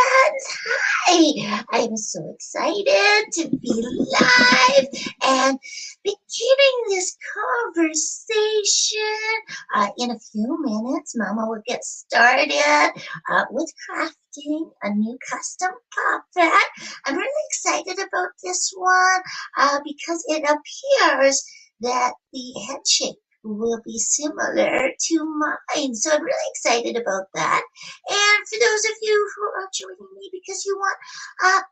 friends. Hi, I'm so excited to be live and beginning this conversation. In a few minutes, Mama will get started with crafting a new custom puppet. I'm really excited about this one because it appears that the head shape will be similar to mine. So I'm really excited about that. And for those of you who are joining me because you want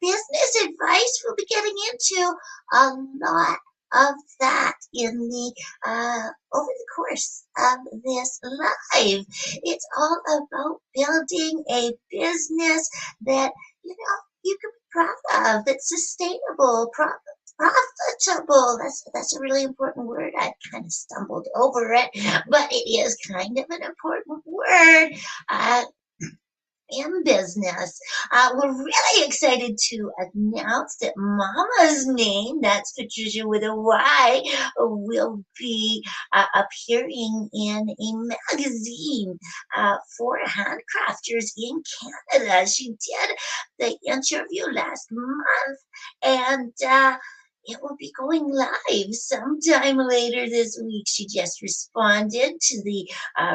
business advice, we'll be getting into a lot of that in the over the course of this live. It's all about building a business that you can be proud of, that's sustainable, profitable. That's a really important word. I kind of stumbled over it, but it is kind of an important word. In business. We're really excited to announce that Mama's name, that's Patricia with a Y, will be appearing in a magazine for handcrafters in Canada. She did the interview last month, and it will be going live sometime later this week. She just responded to the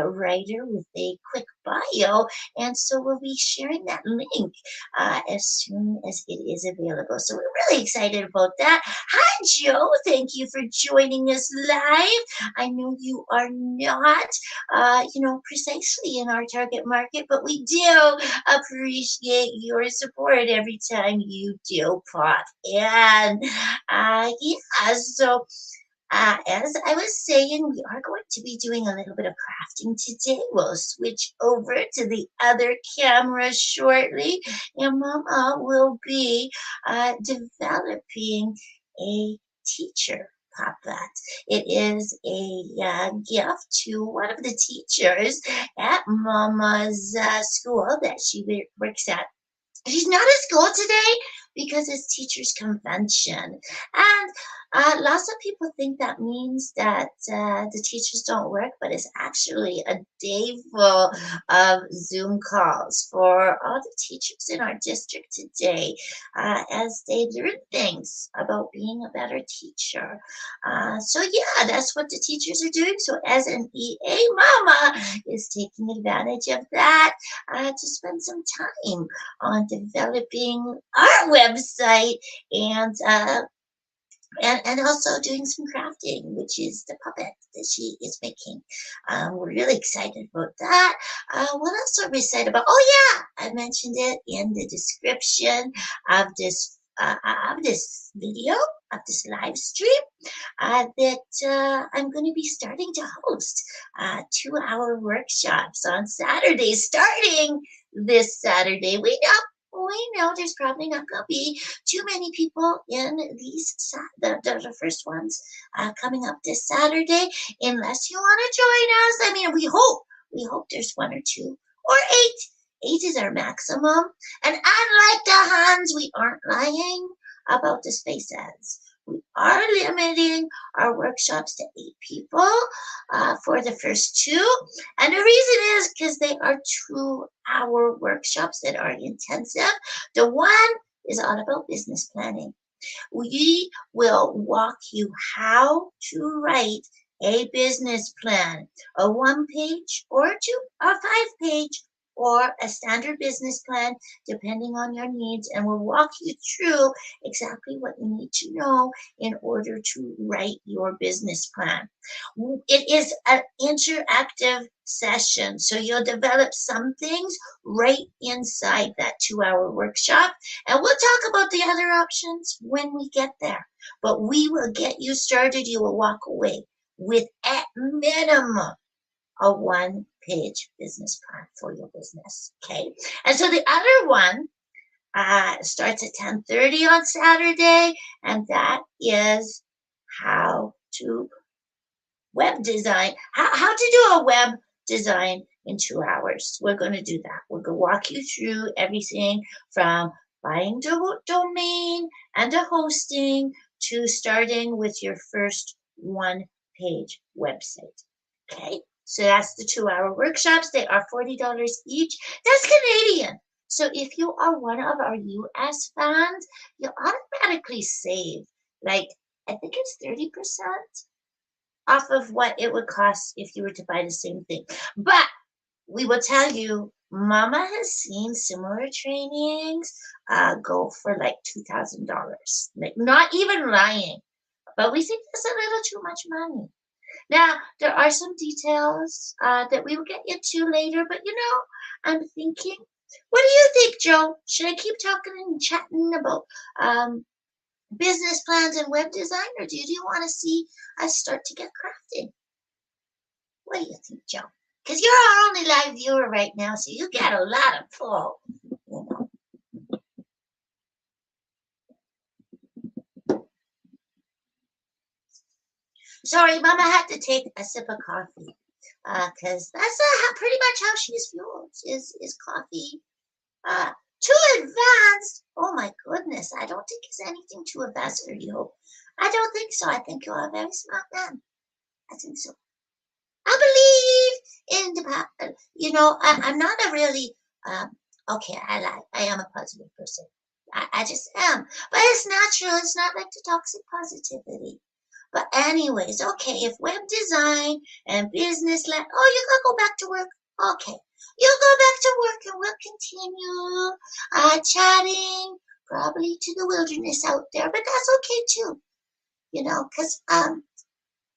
writer with a quick bio, and so we'll be sharing that link as soon as it is available. So we're really excited about that. Hi, Joe. Thank you for joining us live. I know you are not, precisely in our target market, but we do appreciate your support every time you do pop in. So as I was saying, we are going to be doing a little bit of crafting today. We'll switch over to the other camera shortly, and Mama will be developing a teacher puppet. It is a gift to one of the teachers at Mama's school that she works at. She's not at school today because it's teachers' convention. And lots of people think that means that the teachers don't work, but it's actually a day full of Zoom calls for all the teachers in our district today as they learn things about being a better teacher. So yeah, that's what the teachers are doing. So as an EA, Mama is taking advantage of that to spend some time on developing our website and also doing some crafting, which is the puppet that she is making. We're really excited about that. What else are we excited about? Oh yeah, I mentioned it in the description of this video, of this live stream, that I'm going to be starting to host 2-hour workshops on Saturdays, starting this Saturday. We know there's probably not going to be too many people in these the first ones coming up this Saturday, unless you want to join us. I mean, we hope there's one or two or eight. 8 is our maximum. And unlike the Huns, we aren't lying about the spaces. We are limiting our workshops to 8 people for the first 2. And the reason is because they are 2-hour workshops that are intensive. The one is all about business planning. We will walk you how to write a business plan, a 1-page or 2 or 5-page or a standard business plan, depending on your needs, and we'll walk you through exactly what you need to know in order to write your business plan. It is an interactive session, so you'll develop some things right inside that 2-hour workshop, and we'll talk about the other options when we get there, but we will get you started. You will walk away with at minimum a 1-page business plan for your business. Okay. And so the other one starts at 10:30 on Saturday, and that is how to web design, how to do a web design in 2 hours. We're going to do that. We're going to walk you through everything from buying the domain and the hosting to starting with your first 1-page website. Okay. So that's the 2-hour workshops. They are $40 each. That's Canadian. So if you are one of our US fans, you automatically save like I think it's 30% off of what it would cost if you were to buy the same thing. But we will tell you, Mama has seen similar trainings go for like $2,000. Like, not even lying. But we think that's a little too much money. Now, there are some details that we will get into later, but I'm thinking, what do you think, Joe? Should I keep talking and chatting about business plans and web design, or do you want to see us start to get crafting? What do you think, Joe? Because you're our only live viewer right now, so you get a lot of pull. Sorry, Mama had to take a sip of coffee because that's pretty much how she's fueled is coffee. Uh, too advanced. Oh my goodness, I don't think it's anything too advanced for you. I don't think so. I think you're a very smart man. I think so. I believe in the power. I'm not a really okay, I lie. I am a positive person. I just am. But it's natural. It's not like the toxic positivity. But anyways, okay, if web design and business oh, you gotta go back to work. Okay. You go back to work and we'll continue chatting probably to the wilderness out there, but that's okay too, because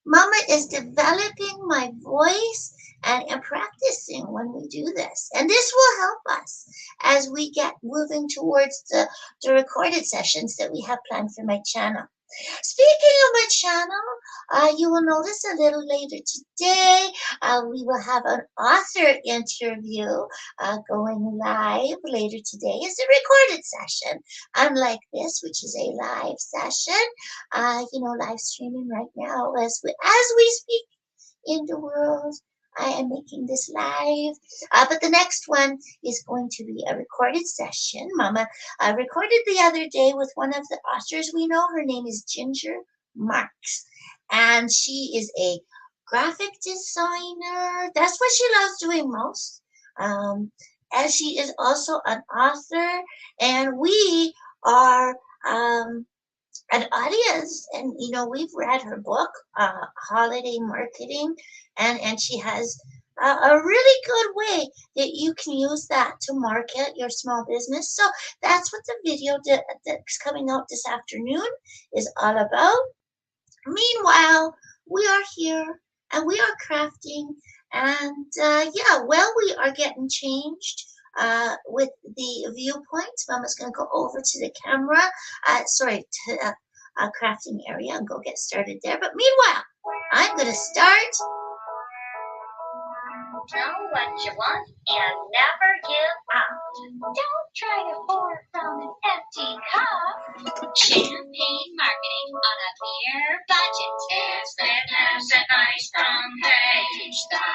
Mama is developing my voice and practicing when we do this. And this will help us as we get moving towards the recorded sessions that we have planned for my channel. Speaking of my channel, you will notice a little later today, we will have an author interview going live later today. It's a recorded session, unlike this, which is a live session. Live streaming right now as we speak in the world. I am making this live, but the next one is going to be a recorded session. Mama recorded the other day with one of the authors we know. Her name is Ginger Marks, and she is a graphic designer. That's what she loves doing most. And she is also an author, and we are an audience, and we've read her book, Holiday Marketing, and she has a really good way that you can use that to market your small business. So that's what the video that's coming out this afternoon is all about. Meanwhile, we are here and we are crafting, and while we are getting changed with the viewpoints, Mama's going to go over to the camera, to crafting area and go get started there. But meanwhile, I'm going to start. Know what you want and never give up. Don't try to pour from an empty cup. Champagne marketing on a beer budget. It's fitness advice from Page the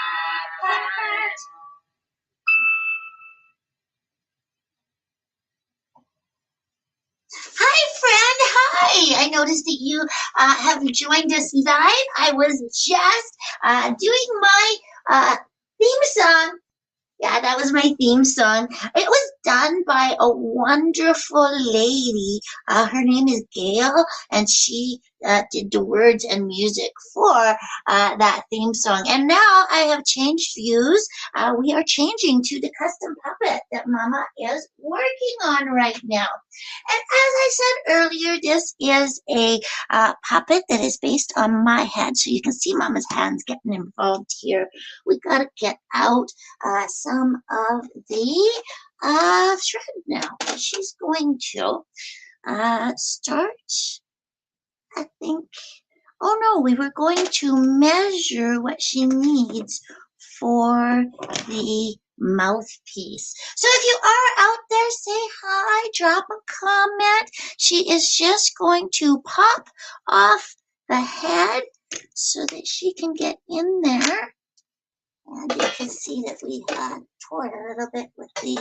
Puppet. Hi, friend. Hi. I noticed that you have joined us live. I was just doing my theme song. Yeah, that was my theme song. It was done by a wonderful lady. Her name is Gail, and she did the words and music for that theme song. And now I have changed views. We are changing to the custom puppet that Mama is working on right now. And as I said earlier, this is a puppet that is based on my head. So you can see Mama's hands getting involved here. We got to get out some of the thread now. She's going to start, I think. Oh no, we were going to measure what she needs for the mouthpiece. So if you are out there, say hi, drop a comment. She is just going to pop off the head so that she can get in there. And you can see that we tore it a little bit with the,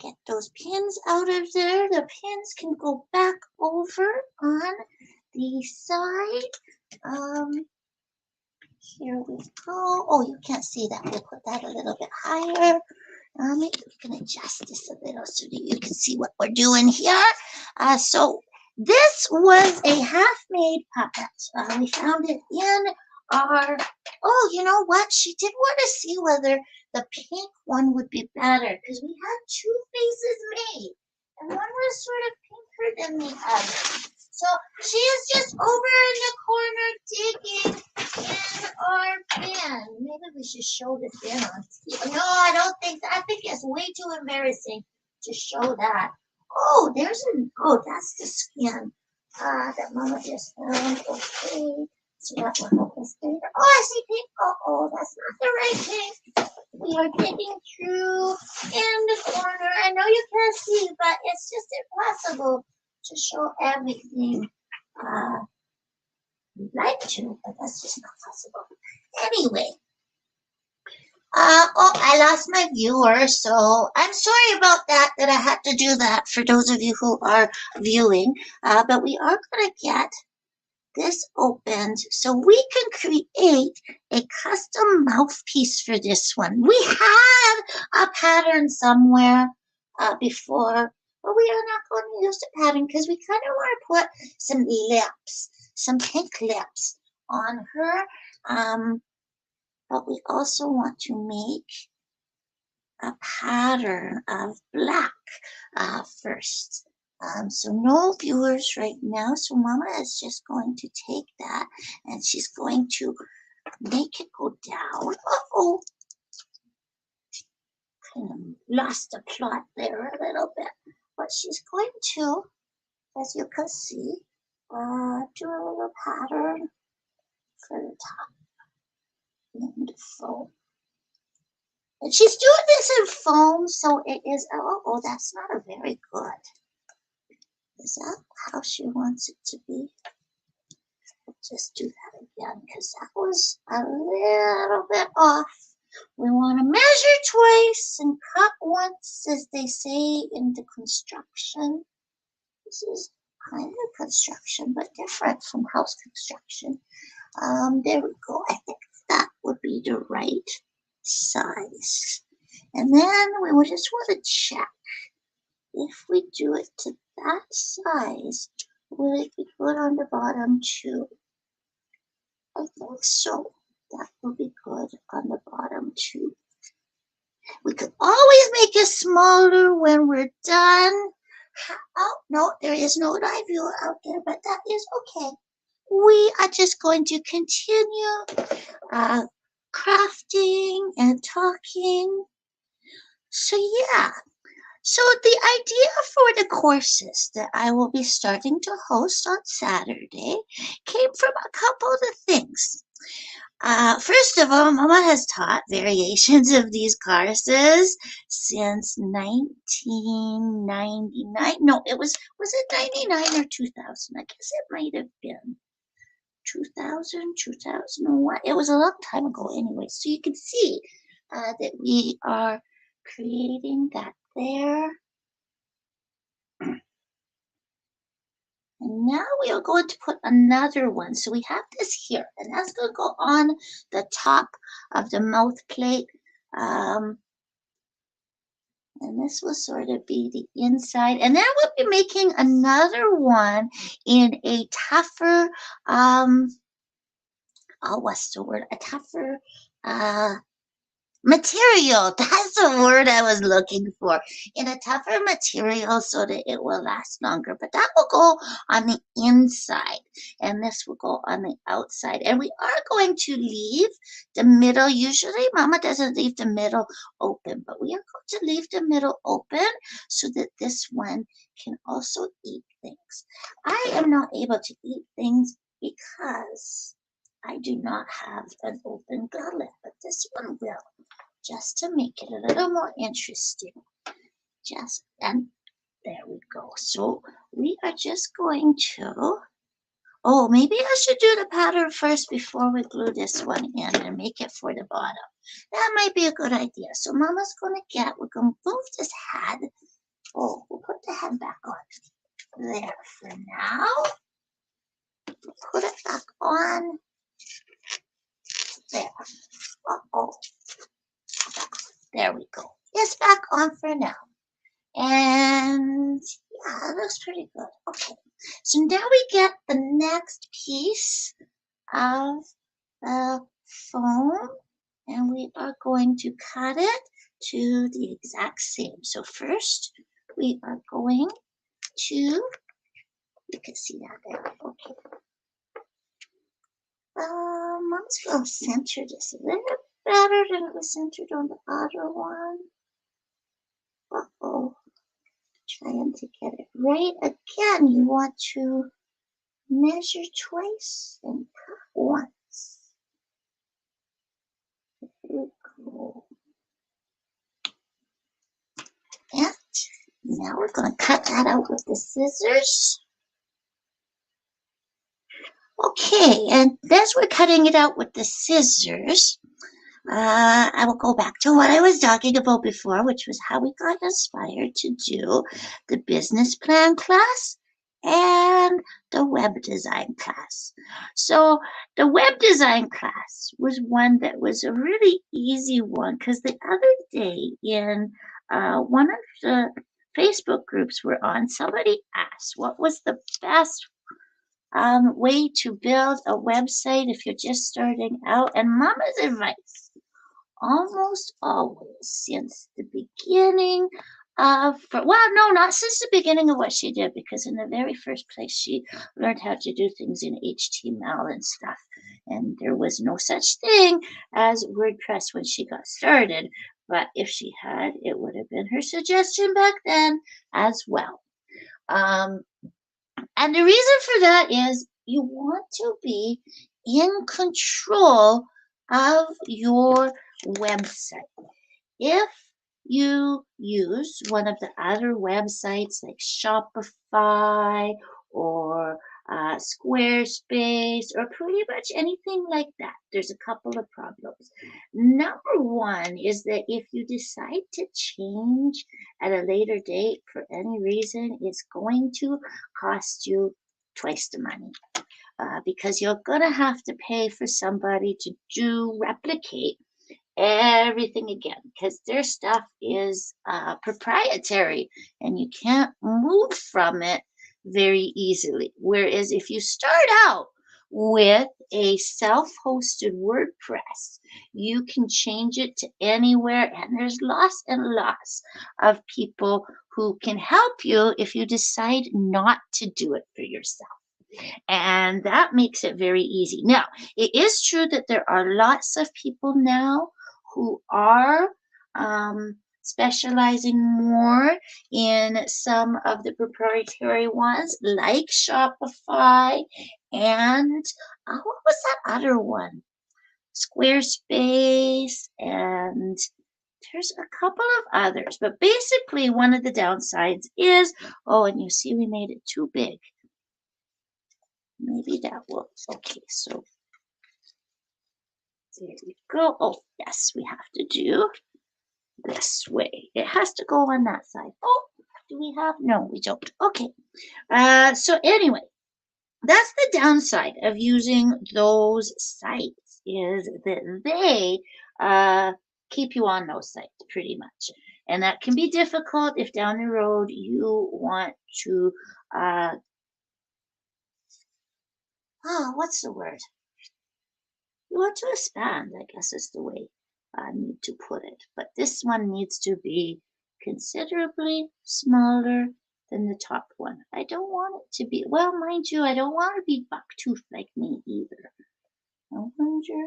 get those pins out of there. The pins can go back over on the side. Here we go. Oh, you can't see that. We'll put that a little bit higher. Maybe we can adjust this a little so that you can see what we're doing here. So this was a half-made puppet. We found it in our, oh, you know what? She did want to see whether the pink one would be better because we had two faces made and one was sort of pinker than the other. So she is just over in the corner digging in our bin. Maybe we should show the bin on TV. No, I don't think that. I think it's way too embarrassing to show that. Oh, oh, that's the skin that Mama just found. Okay, so that will help us later. Oh, I see pink. Oh, that's not the right pink. We are digging through in the corner. I know you can't see, but it's just impossible to show everything. We'd like to, but that's just not possible. Anyway, oh, I lost my viewer, so I'm sorry about that I had to do that for those of you who are viewing. But we are going to get this opened so we can create a custom mouthpiece for this one. We had a pattern somewhere before, but we are not going to use the pattern because we kind of want to put some lips, some pink lips on her. But we also want to make a pattern of black first. So no viewers right now. So Mama is just going to take that and she's going to make it go down. Uh-oh. Kind of lost the plot there a little bit. But she's going to, as you can see, do a little pattern for the top in the foam. And she's doing this in foam, so it is, oh, that's not a very good. Is that how she wants it to be? Just do that again because that was a little bit off. We want to measure twice and cut once, as they say in the construction. This is kind of construction, but different from house construction. There we go. I think that would be the right size. And then we would just want to check if we do it to that size, will it be good on the bottom too? I think so. That will be good on the bottom too. We could always make it smaller when we're done. Oh, no, there is no live viewer out there, but that is okay. We are just going to continue crafting and talking. So yeah, so the idea for the courses that I will be starting to host on Saturday came from a couple of things. First of all, Mama has taught variations of these courses since 1999. No, was it 99 or 2000? I guess it might have been 2000, 2001. It was a long time ago anyway. So you can see that we are creating that there. And now we are going to put another one. So we have this here, and that's going to go on the top of the mouth plate. And this will sort of be the inside. And then we'll be making another one in a tougher, oh, what's the word? A tougher, material. That's the word I was looking for. In a tougher material so that it will last longer. But that will go on the inside and this will go on the outside. And we are going to leave the middle. Usually Mama doesn't leave the middle open, but we are going to leave the middle open so that this one can also eat things. I am not able to eat things because I do not have an open gullet, but this one will, just to make it a little more interesting. And there we go. So we are just going to, oh, maybe I should do the pattern first before we glue this one in and make it for the bottom. That might be a good idea. So Mama's we're going to move this head. Oh, we'll put the head back on there for now. Put it back on. There. Uh-oh. There we go. is back on for now. And yeah, it looks pretty good. Okay. So now we get the next piece of the foam, and we are going to cut it to the exact same. So first we are going to, you can see that there. Okay. Let's go center this a little better than it was centered on the other one. Uh-oh. Trying to get it right again. You want to measure twice and cut once. There we go. And now we're going to cut that out with the scissors. Okay, and as we're cutting it out with the scissors, I will go back to what I was talking about before, which was how we got inspired to do the business plan class and the web design class. So the web design class was one that was a really easy one because the other day in one of the Facebook groups we're on, somebody asked what was the best way to build a website if you're just starting out. And Mama's advice, almost always since the beginning of, well, no, not since the beginning of what she did, because in the very first place, she learned how to do things in HTML and stuff. And there was no such thing as WordPress when she got started. But if she had, it would have been her suggestion back then as well. And the reason for that is you want to be in control of your website. If you use one of the other websites like Shopify or Squarespace or pretty much anything like that, there's a couple of problems. Number one is that if you decide to change at a later date for any reason, it's going to cost you twice the money. Because you're going to have to pay for somebody to replicate everything again because their stuff is proprietary and you can't move from it very easily. Whereas if you start out with a self-hosted WordPress, you can change it to anywhere, and there's lots and lots of people who can help you if you decide not to do it for yourself. And that makes it very easy. Now, it is true that there are lots of people now who are specializing more in some of the proprietary ones, like Shopify and what was that other one? Squarespace, and there's a couple of others. But basically, one of the downsides is, oh, and you see we made it too big. Maybe that works. Okay, so there we go. Oh, yes, we have to do this way. It has to go on that side. Oh, do we have? No, we don't. Okay. So anyway, that's the downside of using those sites is that they keep you on those sites pretty much. And that can be difficult if down the road you want to, what's the word? You want to expand, I guess is the way I need to put it. But this one needs to be considerably smaller than the top one. I don't want it to be, well, mind you, I don't want to be buck-toothed like me either. I wonder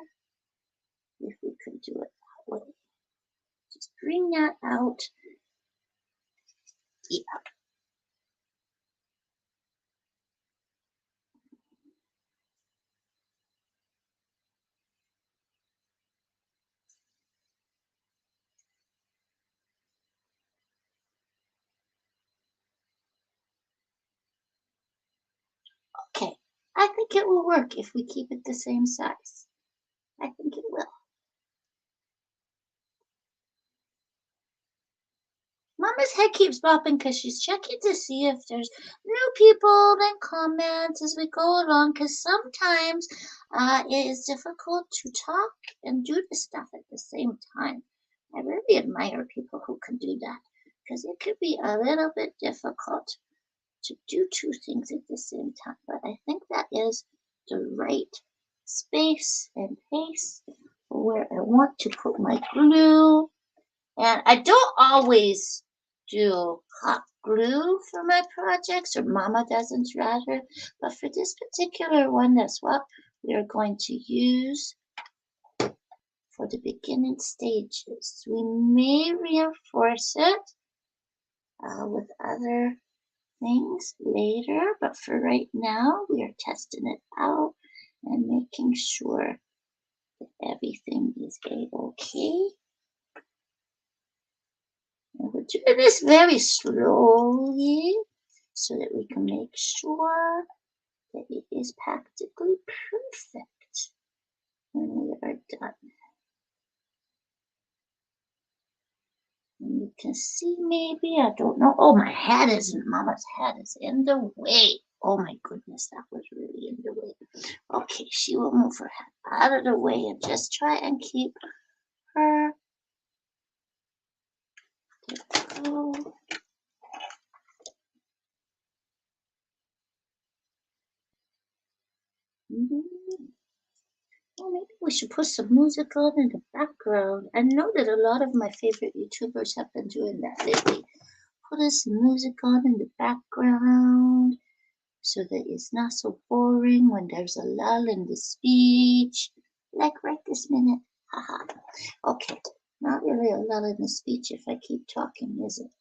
if we could do it that way. Just bring that out. Yeah. Okay. I think it will work if we keep it the same size. I think it will. Mama's head keeps bopping because she's checking to see if there's new people and comments as we go along, because sometimes it is difficult to talk and do the stuff at the same time. I really really admire people who can do that because it could be a little bit difficult to do two things at the same time. But I think that is the right space and pace for where I want to put my glue. And I don't always do hot glue for my projects, or Mama doesn't rather. But for this particular one, that's what we are going to use for the beginning stages. We may reinforce it with other things later, but for right now, we are testing it out and making sure that everything is okay. And we're doing this very slowly so that we can make sure that it is practically perfect when we are done. And you can see maybe, I don't know. Oh, my hat isn't, Mama's hat is in the way. Oh my goodness, that was really in the way. Okay, she will move her hat out of the way and just try and keep her. Oh. Well, maybe we should put some music on in the background. I know that a lot of my favorite YouTubers have been doing that lately. Putting some music on in the background so that it's not so boring when there's a lull in the speech. Like right this minute. Haha. Okay, not really a lull in the speech if I keep talking, is it?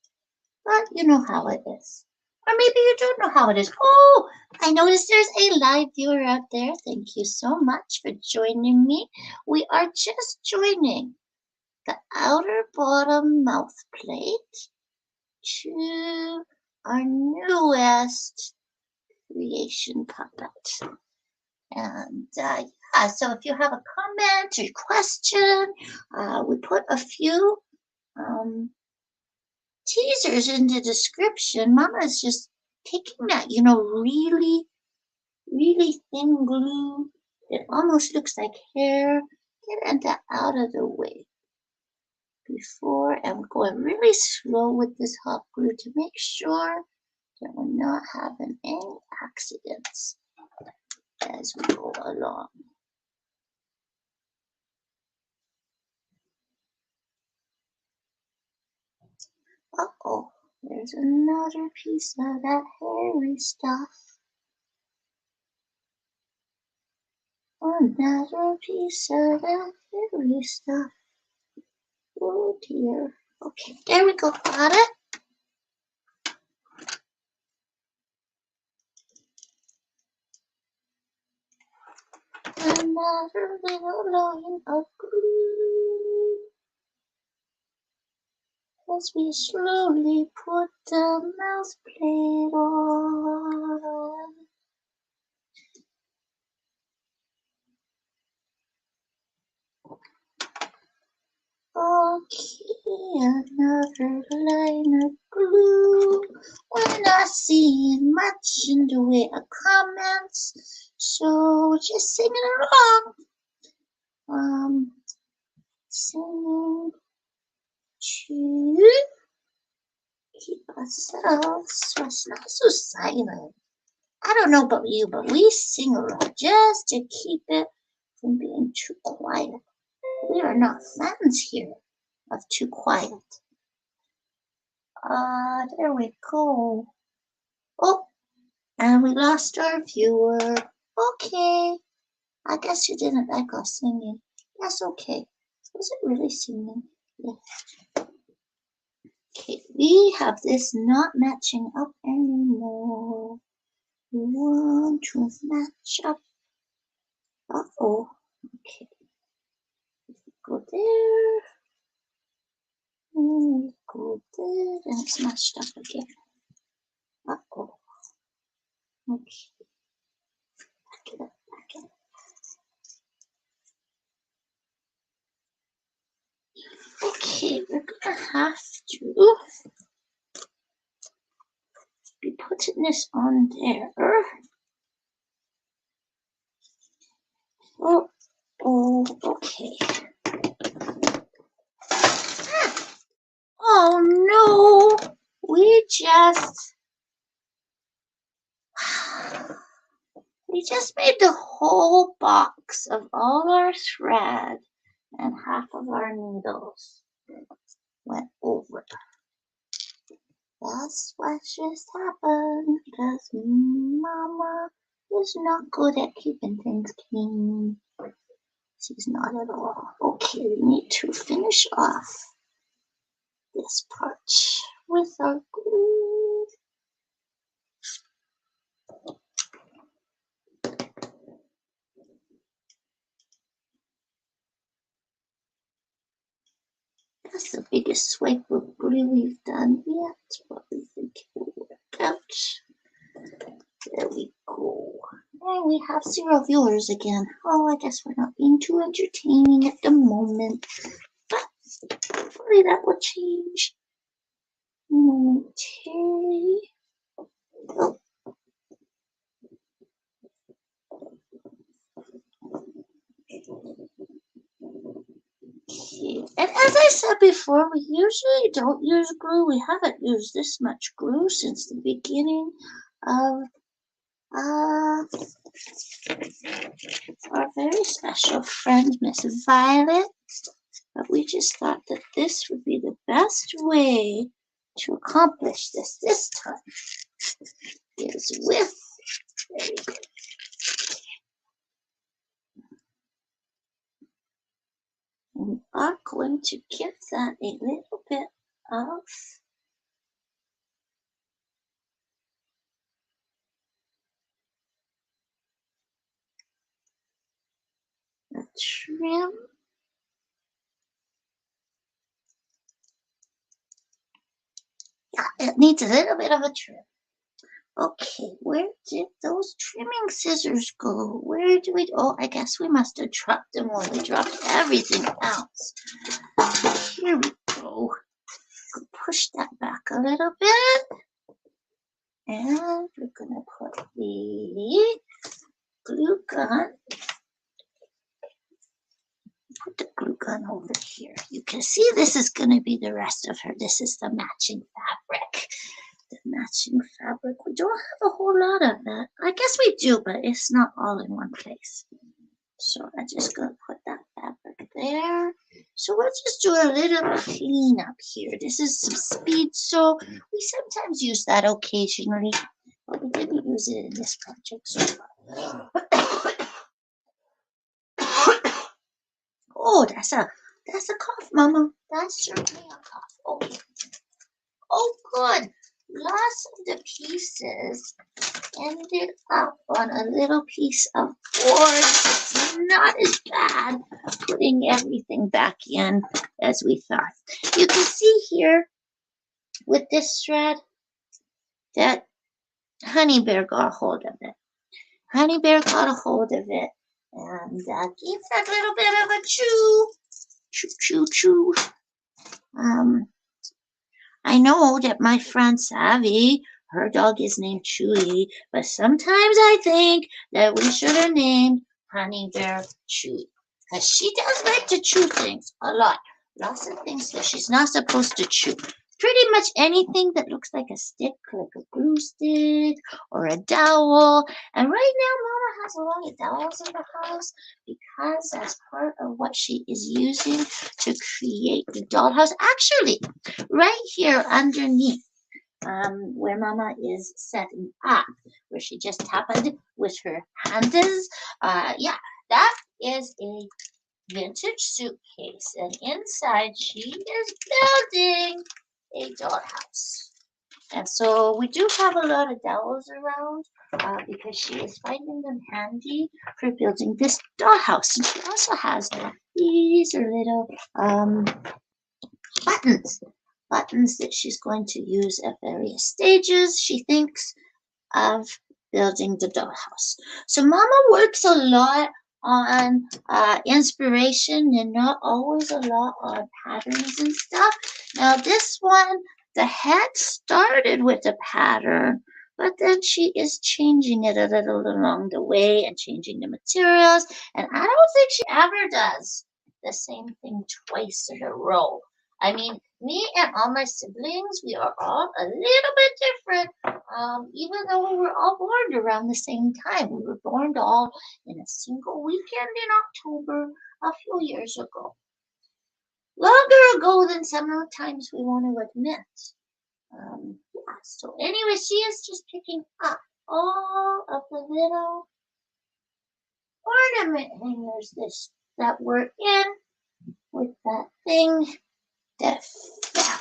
But you know how it is. Or maybe you don't know how it is. Oh, I noticed there's a live viewer out there. Thank you so much for joining me. We are just joining the outer bottom mouth plate to our newest creation puppet. And yeah, so if you have a comment or question, we put a few teasers in the description. Mama is just taking that, really, really thin glue. It almost looks like hair. Get that out of the way before, and we're going really slow with this hot glue to make sure that we're not having any accidents as we go along. Uh-oh, there's another piece of that hairy stuff. Another piece of that hairy stuff. Oh dear. Okay, there we go. Got it. Another little line of glue as we slowly put the mouth plate on. Okay, another line of glue. We're not seeing much in the way of comments, so just singing along. Singing to keep ourselves so it's not so silent. I don't know about you, but we sing along just to keep it from being too quiet. We are not fans here of too quiet. There we go. Oh, and we lost our viewer. Okay. I guess you didn't like us singing. That's okay. Was it really singing? Yeah. Okay, we have this not matching up anymore. We want to match up. Uh-oh. Okay. Go there. And go there. And it's matched up again. Uh-oh. Okay. Back it up, back it up. Okay, we're gonna have to be putting this on there. Oh, okay. just made the whole box of all our thread, and half of our needles went over. That's what just happened because Mama is not good at keeping things clean. She's not at all. Okay, we need to finish off this part with our glue. That's the biggest swipe of glue we've done yet, but we think it will work out. There we go. And we have 0 viewers again. Oh, I guess we're not being too entertaining at the moment, but hopefully that will change momentarily. Oh. Okay. And as I said before, we usually don't use glue. We haven't used this much glue since the beginning of our very special friend, Miss Violet. But we just thought that this would be the best way to accomplish this time is with, there we go. We are going to give that a little bit of a trim. Yeah, it needs a little bit of a trim. Okay, where did those trimming scissors go? Where do we, oh, I guess we must have dropped them when we dropped everything else. Here we go. Push that back a little bit. And we're gonna put the glue gun. Put the glue gun over here. You can see this is gonna be the rest of her. This is the matching fabric. The matching fabric. We don't have a whole lot of that. I guess we do, but it's not all in one place. So I'm just going to put that fabric there. So we'll just do a little cleanup here. This is some speed sew. We sometimes use that occasionally, but we didn't use it in this project so far. Oh, that's a cough, Mama. That's certainly a cough. Oh, good. Lots of the pieces ended up on a little piece of board. It's not as bad putting everything back in as we thought. You can see here with this thread that Honey Bear got a hold of it. Honey Bear got a hold of it and gave that little bit of a chew. Chew, chew, chew. I know that my friend Savvy, her dog is named Chewy, but sometimes I think that we should have named Honey Bear Chewy. Because she does like to chew things a lot. Lots of things that she's not supposed to chew. Pretty much anything that looks like a stick, like a glue stick or a dowel. And right now, Mama has a lot of dowels in the house because that's part of what she is using to create the dollhouse. Actually, right here underneath where Mama is setting up, where she just happened with her hands. Yeah, that is a vintage suitcase, and inside she is building a dollhouse. And so we do have a lot of dowels around because she is finding them handy for building this dollhouse. And she also has these little buttons that she's going to use at various stages, she thinks, of building the dollhouse. So Mama works a lot on inspiration and not always a lot on patterns and stuff. Now this one, the head started with a pattern, but then she is changing it a little along the way and changing the materials. And I don't think she ever does the same thing twice in a row. I mean, me and all my siblings, we are all a little bit different Even though we were all born around the same time. We were born all in a single weekend in October a few years ago. Longer ago than sometimes we want to admit. Yeah, so anyway, she is just picking up all of the little ornament hangers that were in with that thing that fell.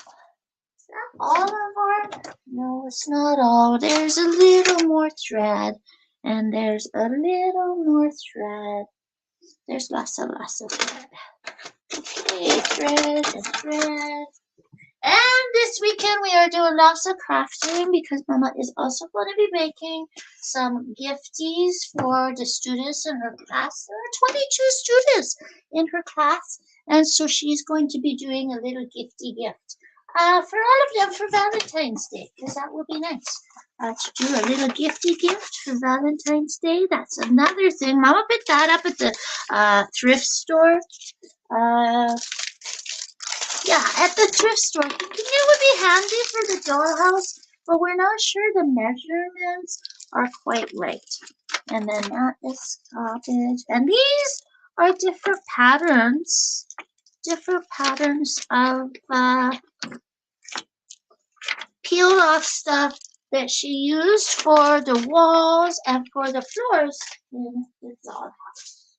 Is that all of our? No, it's not all. There's a little more thread, and there's a little more thread. There's lots of thread. Okay, thread and thread. And this weekend we are doing lots of crafting because Mama is also going to be making some gifties for the students in her class. There are 22 students in her class, and so she's going to be doing a little gifty gift for all of them for Valentine's Day, because that would be nice to do a little gifty gift for Valentine's Day. That's another thing. Mama picked that up at the thrift store. Yeah, at the thrift store. Thinking it would be handy for the dollhouse, but we're not sure the measurements are quite right. And then that is garbage. And these are different patterns of peeled off stuff that she used for the walls and for the floors in the dollhouse.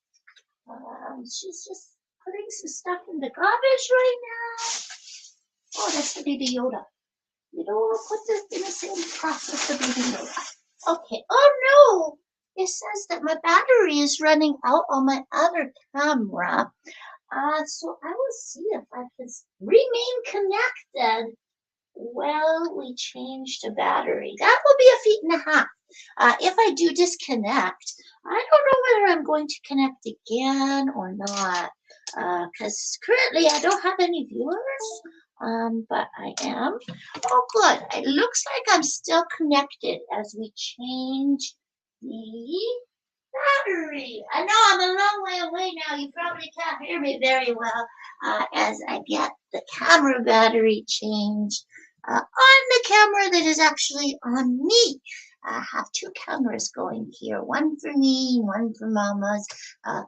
She's just putting some stuff in the garbage right now. Oh, that's the baby Yoda. You don't put this in the same class as the baby Yoda. Okay. Oh no! It says that my battery is running out on my other camera. So I will see if I can remain connected while we change the battery. That will be a feet and a half. If I do disconnect, I don't know whether I'm going to connect again or not. Because currently I don't have any viewers. But I am. Oh, good. It looks like I'm still connected as we change the battery. I know I'm a long way away now. You probably can't hear me very well as I get the camera battery changed on the camera that is actually on me. I have two cameras going here, one for me, one for Mama's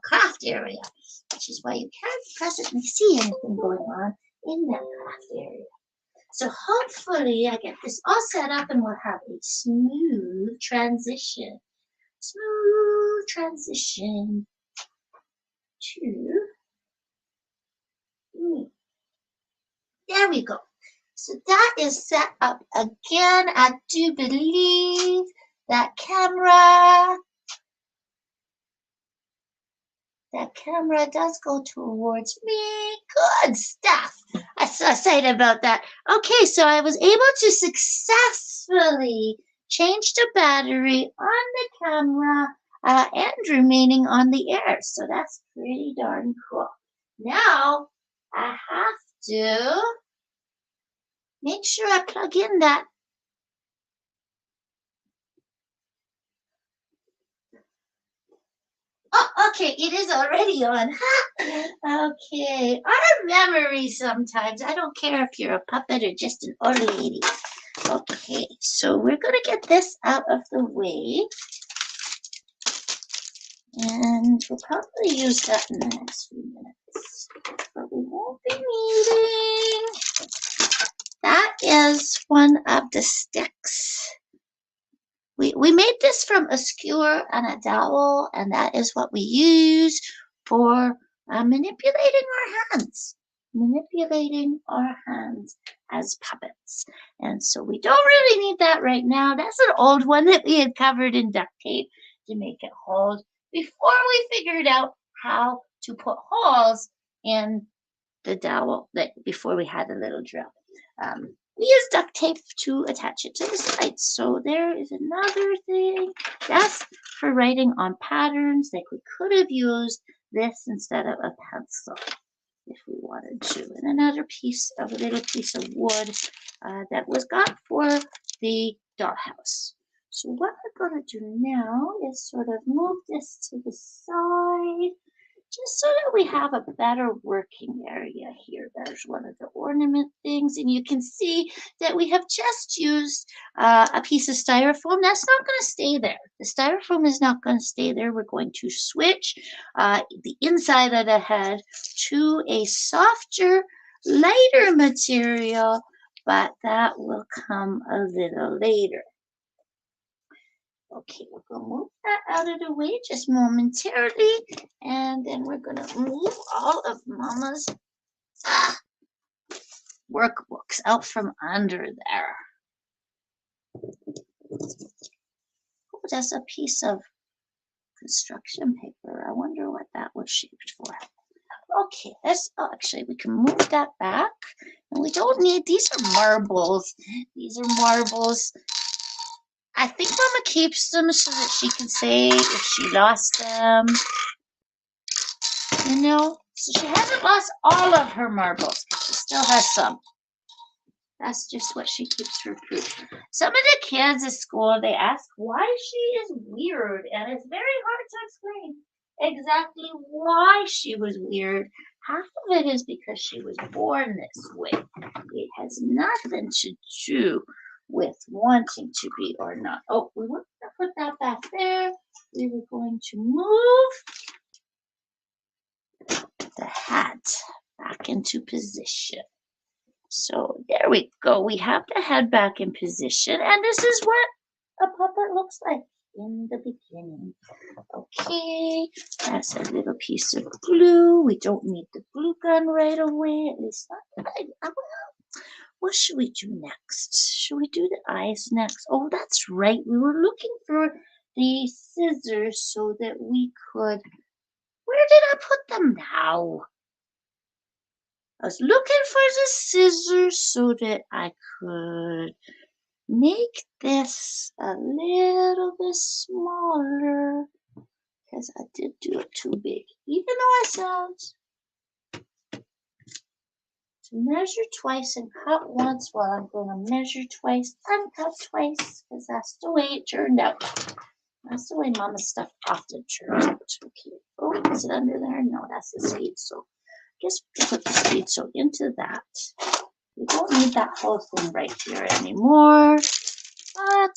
craft area, which is why you can't presently see anything going on in that craft area. So hopefully I get this all set up and we'll have a smooth transition. Smooth transition to me. There we go. So that is set up again. I do believe that camera does go towards me. Good stuff. I'm so excited about that. Okay, so I was able to successfully change the battery on the camera and remaining on the air. So that's pretty darn cool. Now I have to make sure I plug in that. Oh, okay, it is already on. Okay, our memory sometimes. I don't care if you're a puppet or just an old lady. Okay, so we're going to get this out of the way. And we'll probably use that in the next few minutes. But we won't be needing. That is one of the sticks. We made this from a skewer and a dowel, and that is what we use for manipulating our hands as puppets. And so we don't really need that right now. That's an old one that we had covered in duct tape to make it hold before we figured out how to put holes in the dowel before we had a little drill. We use duct tape to attach it to the sides. So there is another thing. That's for writing on patterns. Like we could have used this instead of a pencil if we wanted to. And another little piece of wood that was got for the dollhouse. So what we're going to do now is sort of move this to the side just so that we have a better working area here. There's one of the ornament things, and you can see that we have just used a piece of styrofoam. That's not going to stay there. The styrofoam is not going to stay there. We're going to switch the inside of the head to a softer, lighter material, but that will come a little later. Okay, we're going to move that out of the way just momentarily, and then we're going to move all of Mama's workbooks out from under there. Oh, that's a piece of construction paper. I wonder what that was shaped for. Okay, actually, we can move that back. And we don't need, these are marbles. These are marbles. I think Mama keeps them so that she can say if she lost them. You know, so she hasn't lost all of her marbles. She still has some. That's just what she keeps for proof. Some of the kids at school, they ask why she is weird, and it's very hard to explain exactly why she was weird. Half of it is because she was born this way. It has nothing to do with wanting to be or not. Oh, we were going to put that back there. We were going to move the hat back into position. So there we go. We have the head back in position, and this is what a puppet looks like in the beginning. Okay, that's a little piece of glue. We don't need the glue gun right away, at least not that. What should we do next? Should we do the eyes next? Oh, that's right. We were looking for the scissors so that we could. Where did I put them now? I was looking for the scissors so that I could make this a little bit smaller, because I did do it too big. Even though I said to measure twice and cut once, well, I'm going to measure twice and cut twice, because that's the way it turned out. That's the way Mama's stuff often turns out. Okay. Oh, is it under there? No, that's the seed. So I guess we can put the seed so into that. We don't need that whole thing right here anymore. But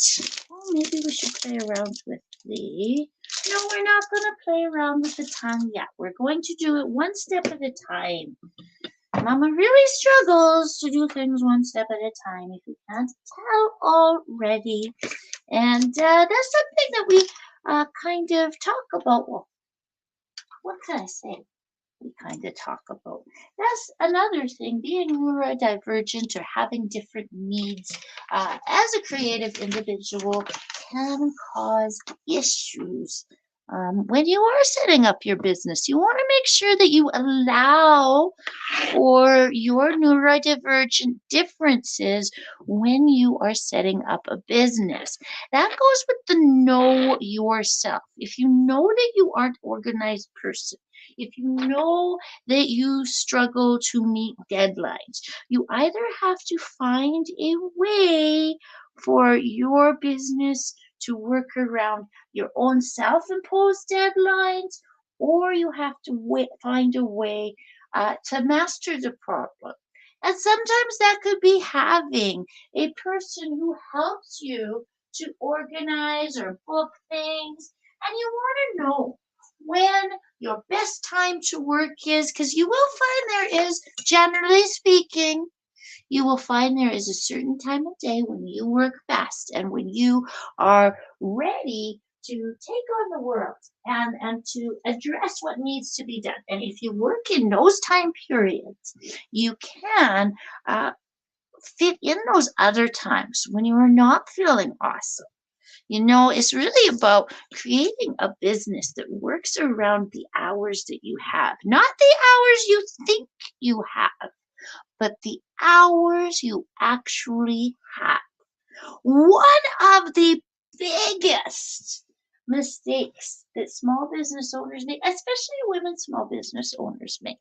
maybe we should play around with the. No, we're not going to play around with the tongue yet. We're going to do it one step at a time. Mama really struggles to do things one step at a time, if you can't tell already. And that's something that we kind of talk about. Well, what can I say? We kind of talk about. That's another thing, being neurodivergent or having different needs as a creative individual can cause issues. When you are setting up your business, you want to make sure that you allow for your neurodivergent differences when you are setting up a business. That goes with the know yourself. If you know that you aren't an organized person, if you know that you struggle to meet deadlines, you either have to find a way for your business to work around your own self-imposed deadlines, or you have to find a way to master the problem. And sometimes that could be having a person who helps you to organize or book things, and you want to know when your best time to work is, because you will find there is, generally speaking, you will find there is a certain time of day when you work best and when you are ready to take on the world and to address what needs to be done. And if you work in those time periods, you can fit in those other times when you are not feeling awesome. You know, it's really about creating a business that works around the hours that you have, not the hours you think you have, but the hours you actually have. One of the biggest mistakes that small business owners make, especially women small business owners make,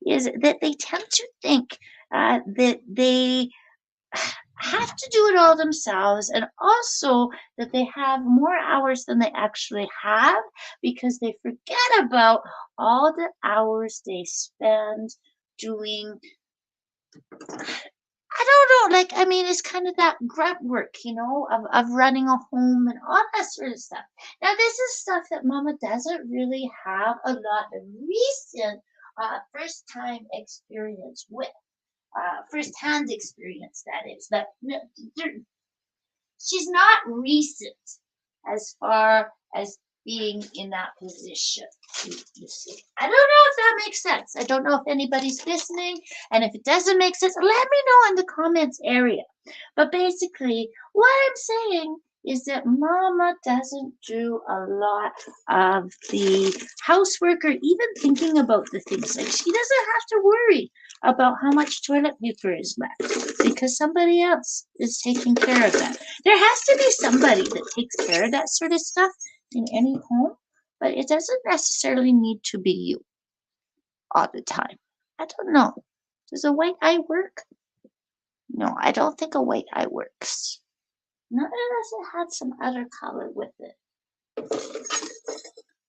is that they tend to think that they have to do it all themselves, and also that they have more hours than they actually have because they forget about all the hours they spend doing, I don't know, like, I mean, it's kind of that grunt work, of running a home and all that sort of stuff. Now, this is stuff that Mama doesn't really have a lot of recent first time experience with. First hand experience, that is. But no, she's not recent as far as being in that position. You see, I don't know if that makes sense. I don't know if anybody's listening, and if it doesn't make sense, let me know in the comments area. But basically, what I'm saying is that Mama doesn't do a lot of the housework or even thinking about the things. Like, she doesn't have to worry about how much toilet paper is left because somebody else is taking care of that. There has to be somebody that takes care of that sort of stuff in any home, but it doesn't necessarily need to be you all the time. I don't know. Does a white eye work? No, I don't think a white eye works. Not unless it had some other color with it.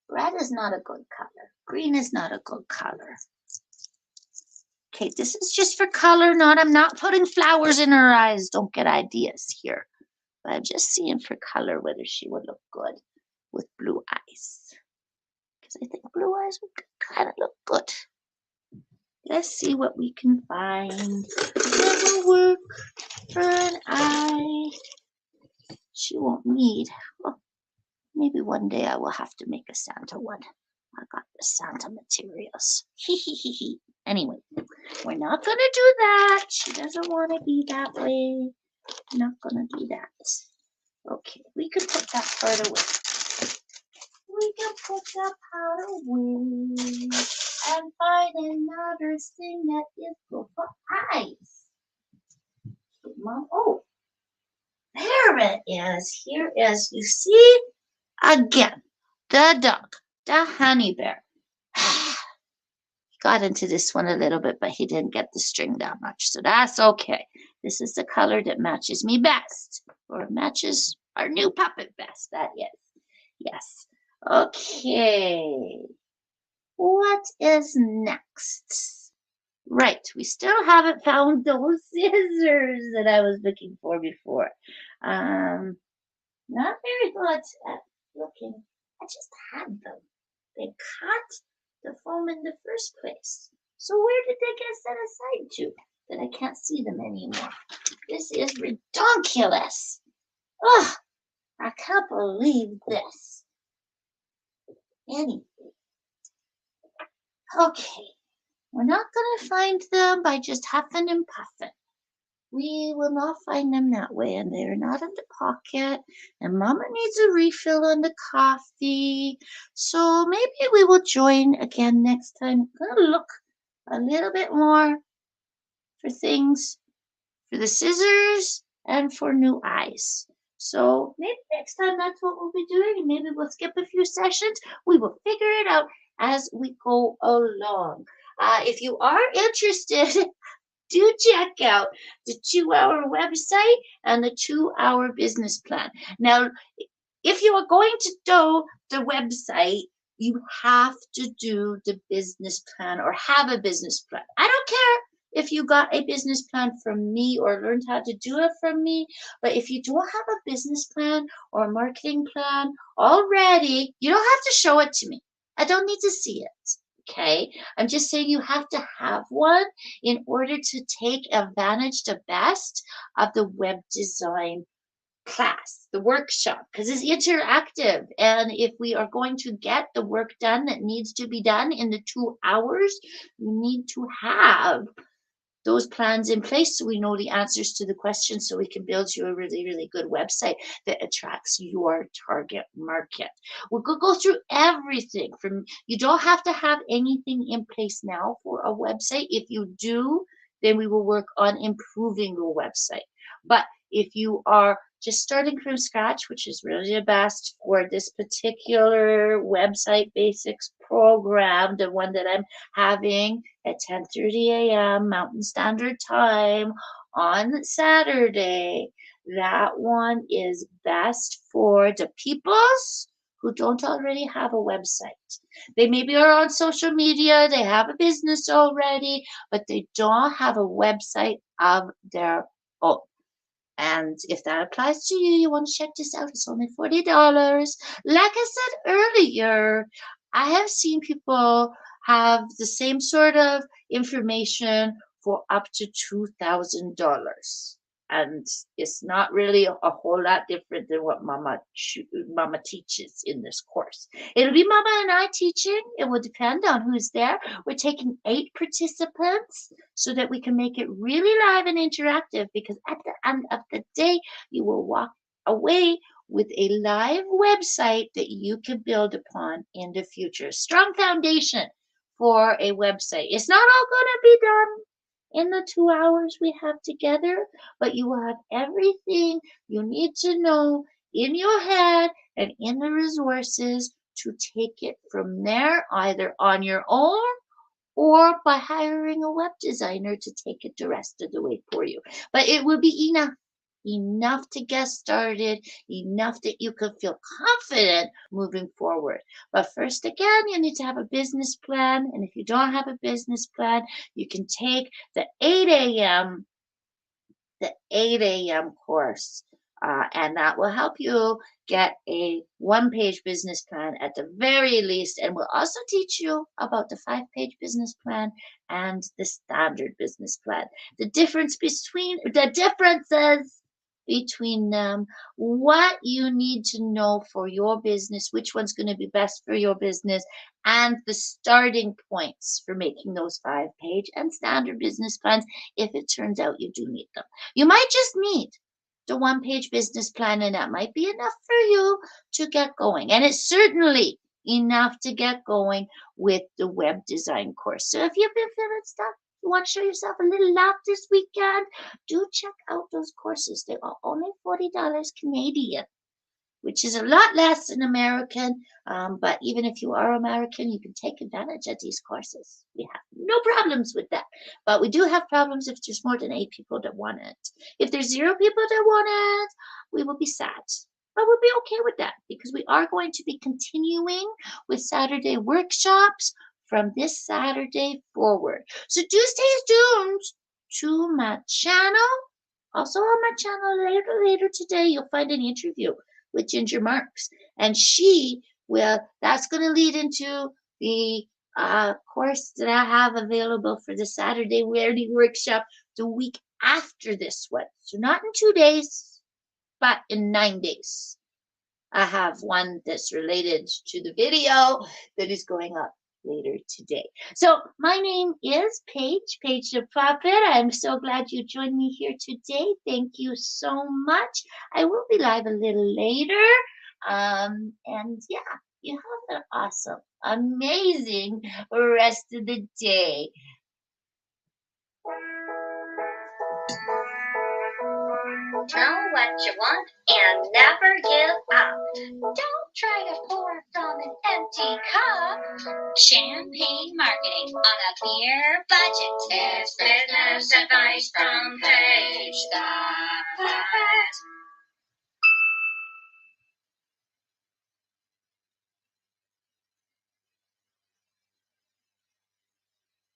Red is not a good color. Green is not a good color. Okay, this is just for color, I'm not putting flowers in her eyes. Don't get ideas here. But I'm just seeing for color whether she would look good with blue eyes. Because I think blue eyes would kind of look good. Let's see what we can find that will work for an eye. She won't need. Well, maybe one day I will have to make a Santa one. I got the Santa materials. Anyway, we're not going to do that. She doesn't want to be that way. We're not going to do that. Okay, we can put that part away. We can put that part away and find another thing that is good for eyes. Mom, oh, there it is. Here is, you see, again, the dog, the honey bear. Got into this one a little bit, but he didn't get the string that much, so that's okay. This is the color that matches me best, or matches our new puppet best, that is. Yes. Okay. What is next? Right, we still haven't found those scissors that I was looking for before. Not very good at looking. I just had them. They cut the foam in the first place. So where did they get set aside to that I can't see them anymore? This is ridiculous. Oh, I can't believe this. Anyway. Okay. We're not going to find them by just huffing and puffing. We will not find them that way, and they're not in the pocket. And Mama needs a refill on the coffee. So maybe we will join again next time. I'm going to look a little bit more for things, for the scissors, and for new eyes. So maybe next time that's what we'll be doing. Maybe we'll skip a few sessions. We will figure it out as we go along. If you are interested, do check out the 2-hour website and the 2-hour business plan. Now, if you are going to do the website, you have to do the business plan or have a business plan. I don't care if you got a business plan from me or learned how to do it from me, but if you don't have a business plan or a marketing plan already, you don't have to show it to me. I don't need to see it. Okay, I'm just saying you have to have one in order to take advantage the best of the web design class, the workshop, because it's interactive. And if we are going to get the work done that needs to be done in the 2 hours, we need to have those plans in place so we know the answers to the questions so we can build you a really, really good website that attracts your target market. We'll go through everything from, you don't have to have anything in place now for a website. If you do, then we will work on improving your website. But if you are just starting from scratch, which is really the best for this particular website basics program, the one that I'm having at 10:30 a.m. Mountain Standard Time on Saturday. That one is best for the peoples who don't already have a website. They maybe are on social media, they have a business already, but they don't have a website of their own. And if that applies to you, you want to check this out. It's only $40. Like I said earlier, I have seen people have the same sort of information for up to $2,000. And it's not really a whole lot different than what Mama teaches in this course. It'll be Mama and I teaching. It will depend on who's there. We're taking 8 participants so that we can make it really live and interactive, because at the end of the day, you will walk away with a live website that you can build upon in the future. Strong foundation for a website. It's not all going to be done in the 2 hours we have together, but you will have everything you need to know in your head and in the resources to take it from there, either on your own or by hiring a web designer to take it the rest of the way for you. But it will be enough to get started, enough that you can feel confident moving forward. But first, again, you need to have a business plan. And if you don't have a business plan, you can take the 8 a.m. course, and that will help you get a 1-page business plan at the very least, and we'll also teach you about the 5-page business plan and the standard business plan. The differences between them, what you need to know for your business, which one's going to be best for your business, and the starting points for making those 5-page and standard business plans if it turns out you do need them. You might just need the 1-page business plan, and that might be enough for you to get going. And it's certainly enough to get going with the web design course. So if you've been feeling stuck, you want to show yourself a little love this weekend, do check out those courses. They are only $40 Canadian, which is a lot less in American. But even if you are American, you can take advantage of these courses. We have no problems with that. But we do have problems if there's more than 8 people that want it. If there's 0 people that want it, we will be sad. But we'll be okay with that, because we are going to be continuing with Saturday workshops from this Saturday forward. So do stay tuned to my channel. Also on my channel later today, you'll find an interview with Ginger Marks, and that's going to lead into the course that I have available for the Saturday Weardy workshop the week after this one. So not in 2 days, but in 9 days. I have one that's related to the video that is going up later today. So my name is Paige the Puppet. I'm so glad you joined me here today. Thank you so much. I will be live a little later. And yeah, you have an awesome, amazing rest of the day. Know what you want and never give up. Don't try to pour from an empty cup. Champagne marketing on a clear budget. It's business advice from Paige the Puppet.